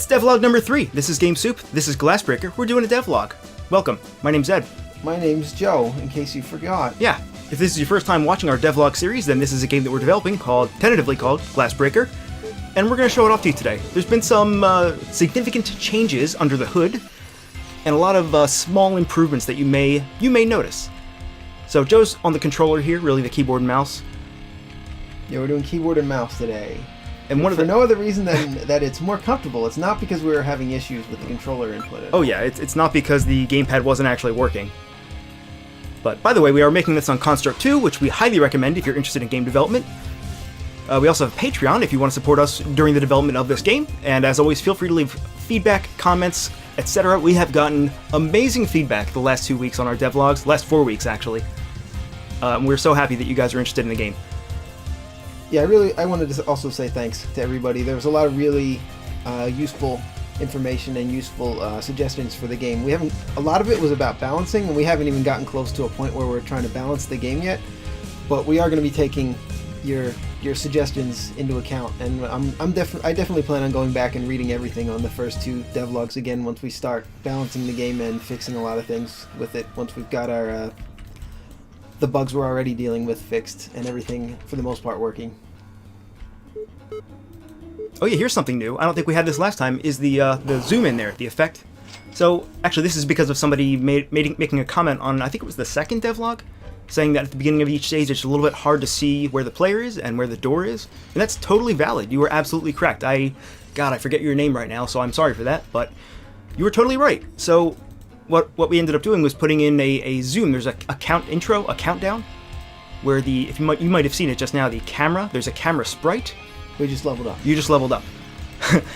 It's Devlog number 3. This is Game Soup. This is Glassbreaker. We're doing a devlog. Welcome. My name's Ed. My name's Joe, in case you forgot. Yeah. If this is your first time watching our devlog series, then this is a game that we're developing tentatively called Glassbreaker, and we're going to show it off to you today. There's been some significant changes under the hood, and a lot of small improvements that you may notice. So Joe's on the controller here, really the keyboard and mouse. Yeah, we're doing keyboard and mouse today. And for no other reason than that it's more comfortable. It's not because we were having issues with the controller input. Oh yeah, it's not because the gamepad wasn't actually working. But by the way, we are making this on Construct 2, which we highly recommend if you're interested in game development. We also have Patreon if you want to support us during the development of this game. And as always, feel free to leave feedback, comments, etc. We have gotten amazing feedback the last 2 weeks on our devlogs, last 4 weeks actually. We're so happy that you guys are interested in the game. Yeah, I wanted to also say thanks to everybody. There was a lot of really useful information and useful suggestions for the game. A lot of it was about balancing, and we haven't even gotten close to a point where we're trying to balance the game yet. But we are going to be taking your suggestions into account, and I definitely plan on going back and reading everything on the first 2 devlogs again once we start balancing the game and fixing a lot of things with it. Once we've got our the bugs we're already dealing with fixed and everything for the most part working. Oh yeah, here's something new. I don't think we had this last time, is the zoom in there, the effect. So actually this is because of somebody making a comment on, I think it was the second devlog, saying that at the beginning of each stage it's a little bit hard to see where the player is and where the door is. And that's totally valid. You were absolutely correct. I forget your name right now, so I'm sorry for that, but you were totally right. So what we ended up doing was putting in a zoom. There's a countdown, where you might have seen it just now, the camera, there's a camera sprite. We just leveled up. You just leveled up.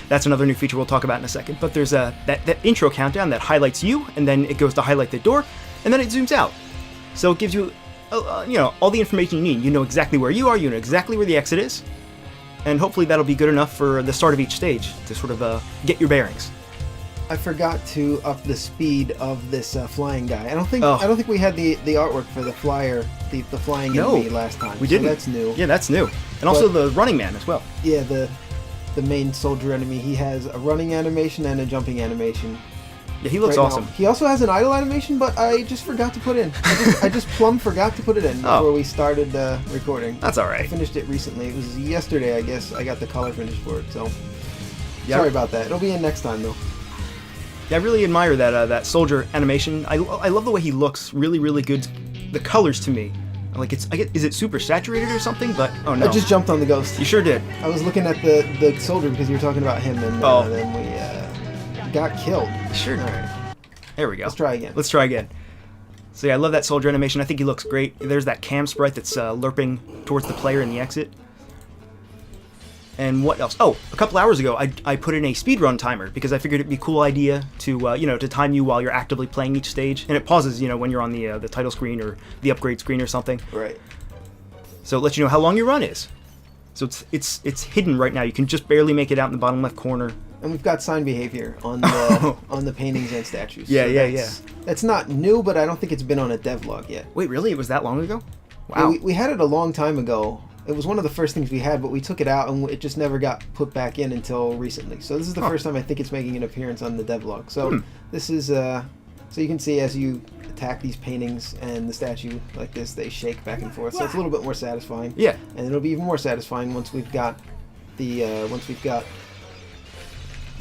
That's another new feature we'll talk about in a second. But there's that intro countdown that highlights you, and then it goes to highlight the door, and then it zooms out. So it gives you, all the information you need. You know exactly where you are, you know exactly where the exit is, and hopefully that'll be good enough for the start of each stage to sort of get your bearings. I forgot to up the speed of this flying guy. I don't think we had the artwork for the flyer, the flying enemy last time. We didn't. So that's new. Yeah, that's new. And also the running man as well. Yeah, the main soldier enemy, he has a running animation and a jumping animation. Yeah, he looks awesome. He also has an idle animation, but I just forgot to put in. I just plumb forgot to put it in before we started recording. That's all right. I finished it recently. It was yesterday, I guess. I got the color finished for it, so sorry about that. It'll be in next time though. Yeah, I really admire that soldier animation. I love the way he looks. Really, really good. The colors to me, like is it super saturated or something? But oh no, I just jumped on the ghost. You sure did. I was looking at the soldier because you were talking about him, and then we got killed. Sure. All right. There we go. Let's try again. So yeah, I love that soldier animation. I think he looks great. There's that cam sprite that's lerping towards the player in the exit. And what else? Oh, a couple hours ago, I put in a speedrun timer because I figured it'd be a cool idea to to time you while you're actively playing each stage, and it pauses when you're on the title screen or the upgrade screen or something. Right. So it lets you know how long your run is. So it's hidden right now. You can just barely make it out in the bottom left corner. And we've got sign behavior on the on the paintings and statues. Yeah, so that's not new, but I don't think it's been on a devlog yet. Wait, really? It was that long ago? Wow. Yeah, we had it a long time ago. It was one of the first things we had, but we took it out and it just never got put back in until recently. So this is the first time I think it's making an appearance on the devlog. So this is so you can see as you attack these paintings and the statue like this, they shake back and forth. So it's a little bit more satisfying. Yeah. And it'll be even more satisfying once we've got the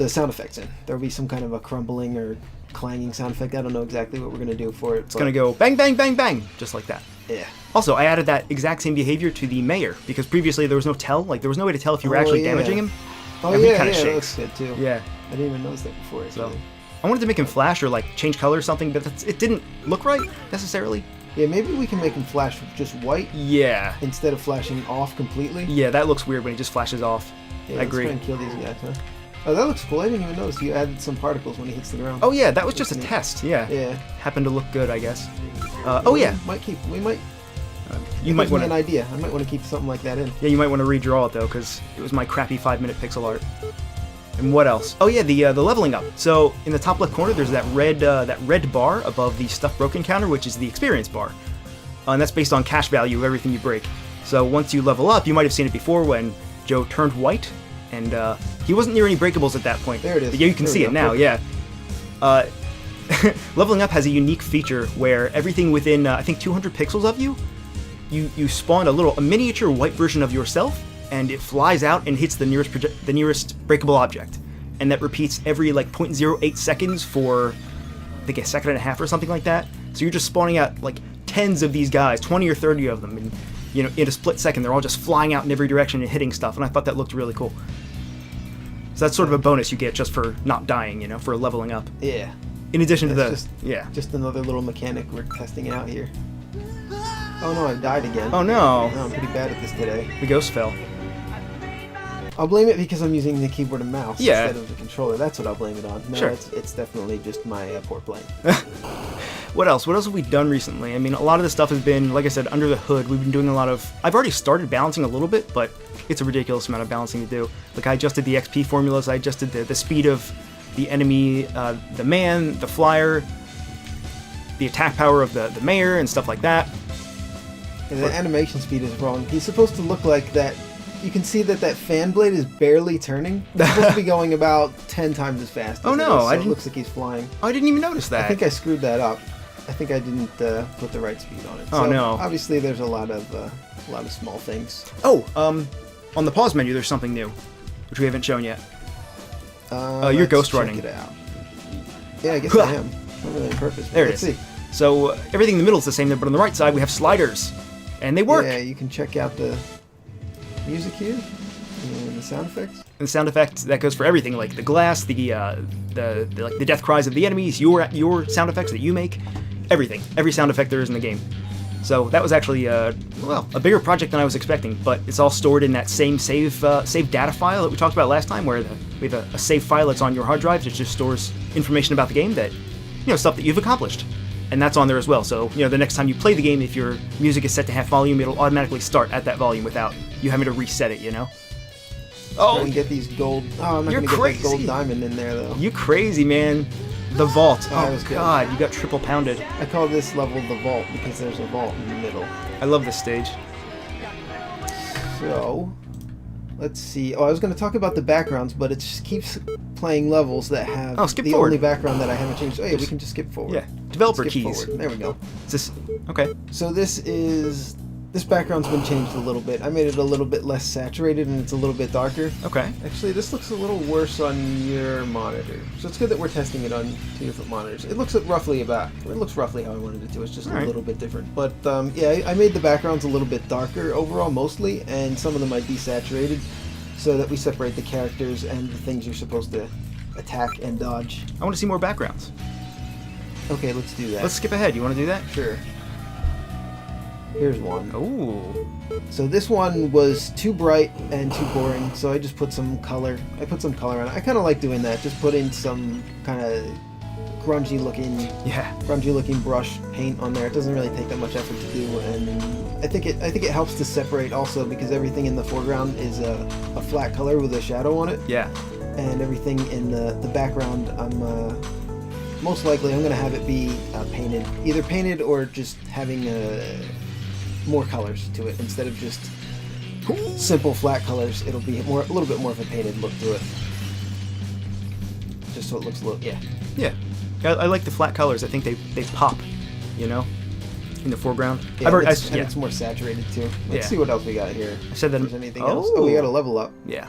sound effects in. There'll be some kind of a crumbling or clanging sound effect. I don't know exactly what we're gonna do for it. It's gonna go bang, bang, bang, bang, just like that. Yeah. Also, I added that exact same behavior to the mayor because previously there was no tell. Like there was no way to tell if you were actually damaging him. Oh and yeah, he kind of that shakes. looks good too. Yeah. I didn't even notice that before. So I wanted to make him flash or like change color or something, but it didn't look right necessarily. Yeah, maybe we can make him flash just white. Yeah. Instead of flashing off completely. Yeah, that looks weird when he just flashes off. Yeah, I agree. Let's try and kill these guys, huh? Oh, that looks cool. I didn't even notice you added some particles when he hits the ground. Oh yeah, that was just a test. Yeah. Yeah. Happened to look good, I guess. Oh yeah. We might. You might want an idea. I might want to keep something like that in. Yeah, you might want to redraw it though, because it was my crappy 5-minute pixel art. And what else? Oh yeah, the leveling up. So in the top left corner, there's that red bar above the stuff broken counter, which is the experience bar, and that's based on cash value of everything you break. So once you level up, you might have seen it before when Joe turned white, and He wasn't near any breakables at that point. There it is. Yeah, you can There see we it go. now, yeah. Leveling Up has a unique feature where everything within, I think, 200 pixels of you, you spawn a miniature white version of yourself, and it flies out and hits the nearest breakable object. And that repeats every, like, 0.08 seconds for, I think, a second and a half or something like that. So you're just spawning out, like, tens of these guys, 20 or 30 of them, and, you know, in a split second, they're all just flying out in every direction and hitting stuff, and I thought that looked really cool. So that's sort of a bonus you get just for not dying, you know, for leveling up. Yeah. In addition to That's yeah. Just another little mechanic we're testing out here. Oh no, I've died again. Oh no. I'm pretty bad at this today. The ghost fell. I'll blame it because I'm using the keyboard and mouse Yeah. instead of the controller. That's what I'll blame it on. No, Sure. it's definitely just my poor playing. What else? What else have we done recently? I mean, a lot of this stuff has been, like I said, under the hood. We've been doing a lot of... I've already started balancing a little bit, but it's a ridiculous amount of balancing to do. Like, I adjusted the XP formulas, I adjusted the speed of the enemy, the man, the flyer, the attack power of the mayor, and stuff like that. And the animation speed is wrong. He's supposed to look like that. You can see that fan blade is barely turning. It's supposed to be going about 10 times as fast. Oh as no, it is, so I it didn't... looks like he's flying. Oh, I didn't even notice that. I think I screwed that up. I think I didn't put the right speed on it. Oh, So, no. Obviously, there's a lot of small things. Oh, on the pause menu, there's something new, which we haven't shown yet. You're Let's ghost check running. it out. Yeah, I guess I am. Not really on purpose. But There it let's is. see. So everything in the middle is the same, but on the right side we have sliders, and they work. Yeah, you can check out the music here and the sound effects. And the sound effect that goes for everything, like the glass, the like the death cries of the enemies, your sound effects that you make, everything, every sound effect there is in the game. So that was actually a bigger project than I was expecting, but it's all stored in that same save data file that we talked about last time, where we have a save file that's on your hard drive that just stores information about the game, that, you know, stuff that you've accomplished. And that's on there as well, so, you know, the next time you play the game, if your music is set to half volume, it'll automatically start at that volume without you having to reset it, you know? Oh, and get these gold. Oh, I'm not You're gonna get crazy. that gold diamond in there though. You crazy, man. The vault. that Oh, was good. God, you got triple pounded. I call this level the vault because there's a vault in the middle. I love this stage. So, let's see. Oh, I was going to talk about the backgrounds, but it just keeps playing levels that have skip the forward. only background that I haven't changed. Oh yeah, we can just skip forward. Yeah, developer Skip keys. forward. There we go. Is this okay? So this background's been changed a little bit. I made it a little bit less saturated and it's a little bit darker. Okay. Actually, this looks a little worse on your monitor. So it's good that we're testing it on 2 different monitors. It looks roughly how I wanted it to. It's just All right. a little bit different. But yeah, I made the backgrounds a little bit darker overall mostly, and some of them I desaturated so that we separate the characters and the things you're supposed to attack and dodge. I want to see more backgrounds. Okay, let's do that. Let's skip ahead. You want to do that? Sure. Here's one. Ooh. So this one was too bright and too boring, so I just put some color. I put some color on it. I kind of like doing that. Just put in some kind of grungy looking brush paint on there. It doesn't really take that much effort to do, and I think it helps to separate also because everything in the foreground is a flat color with a shadow on it, Yeah. and everything in the background most likely I'm gonna have it be painted, either painted or just having more colors to it instead of just simple flat colors. It'll be a little bit more of a painted look to it, just so it looks a little Yeah. I like the flat colors. I think they pop, you know, in the foreground. It's more saturated too. Let's Yeah. see what else we got here. I said that. If there's anything else? Oh, we got a level up. Yeah.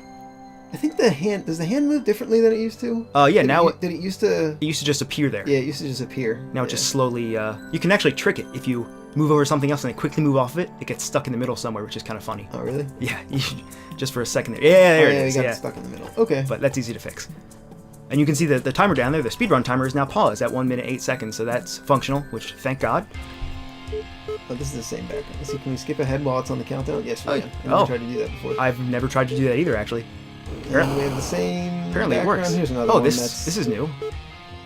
I think does the hand move differently than it used to? Yeah. Now did it used to? it used to just appear there. Yeah, it used to just appear. Now it just slowly. You can actually trick it if you move over something else and then quickly move off of it. It gets stuck in the middle somewhere, which is kind of funny. Oh really? Yeah. Just for a second there. Yeah. There it is. We got Yeah. it stuck in the middle. Okay. But that's easy to fix. And you can see the timer down there. The speedrun timer is now paused at 1 minute 8 seconds, so that's functional, which thank God. Oh, this is the same background. Let's see, can we skip ahead while it's on the countdown? Yes, we Oh, can. I've oh. never tried to do that before. I've never tried to do that either, actually. And we have the same Apparently it background. works. Here's another Oh, one this is new.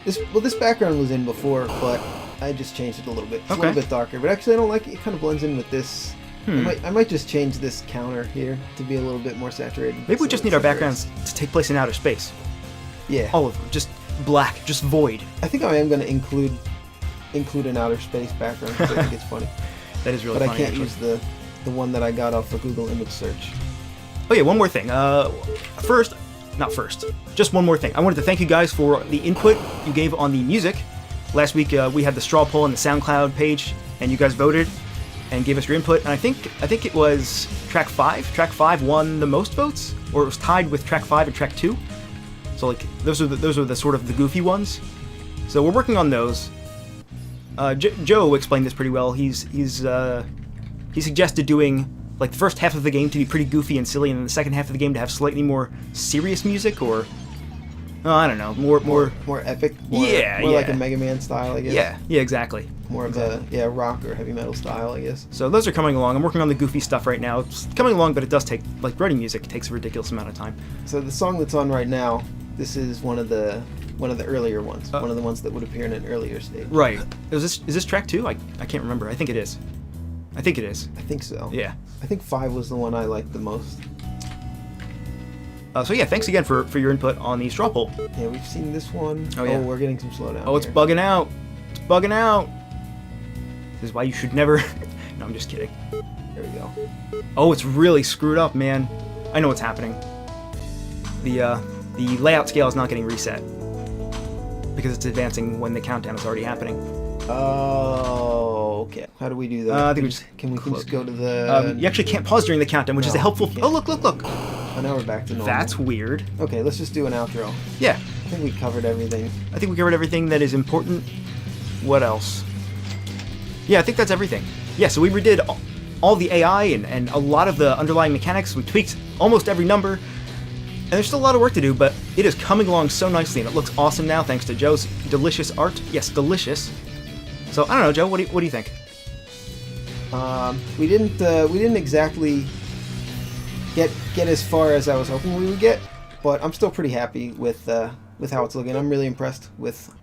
This background was in before, but I just changed it a little bit. It's a Okay. little bit darker, but actually I don't like it. It kind of blends in with this. I might just change this counter here to be a little bit more saturated. Maybe we so just it need our separates. backgrounds to take place in outer space. Yeah. All of them. Just black, just void. I think I am going to include an outer space background because I think it's funny. That is really But funny, I can't actually. use the one that I got off the Google image search. Oh yeah, one more thing. First, not first. Just one more thing. I wanted to thank you guys for the input you gave on the music. Last week we had the straw poll on the SoundCloud page, and you guys voted and gave us your input. And I think it was track 5. Track 5 won the most votes, or it was tied with track 5 and track 2. So like those are the sort of the goofy ones. So we're working on those. Joe explained this pretty well. He suggested doing like the first half of the game to be pretty goofy and silly, and then the second half of the game to have slightly more serious music, or I don't know, more epic. More like a Mega Man style, I guess. Yeah, exactly. More of a rock or heavy metal style, I guess. So those are coming along. I'm working on the goofy stuff right now. It's coming along, but it does take, like writing music, it takes a ridiculous amount of time. So the song that's on right now, this is one of the earlier ones. One of the ones that would appear in an earlier stage. Right. Is this track 2? I can't remember. I think it is. I think so. Yeah. I think 5 was the one I liked the most. So yeah, thanks again for your input on the straw poll. Yeah, we've seen this one. Oh, yeah. We're getting some slowdown. Oh, it's here. bugging out. It's bugging out. This is why you should never... No, I'm just kidding. There we go. Oh, it's really screwed up, man. I know what's happening. The layout scale is not getting reset because it's advancing when the countdown is already happening. Oh, okay. How do we do that? I think we just go to the... you actually can't pause during the countdown, which is a helpful... Oh, look. Oh, now we're back to normal. That's weird. Okay, let's just do an outro. Yeah. I think we covered everything. I think we covered everything that is important. What else? Yeah, I think that's everything. Yeah, so we redid all the AI and a lot of the underlying mechanics. We tweaked almost every number. And there's still a lot of work to do, but it is coming along so nicely, and it looks awesome now thanks to Joe's delicious art. Yes, delicious. So, I don't know, Joe, what do you think? We didn't exactly get as far as I was hoping we would get, but I'm still pretty happy with how it's looking. I'm really impressed with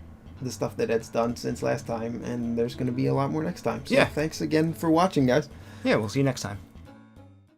the stuff that Ed's done since last time, and there's going to be a lot more next time. So yeah. Thanks again for watching, guys. Yeah, we'll see you next time.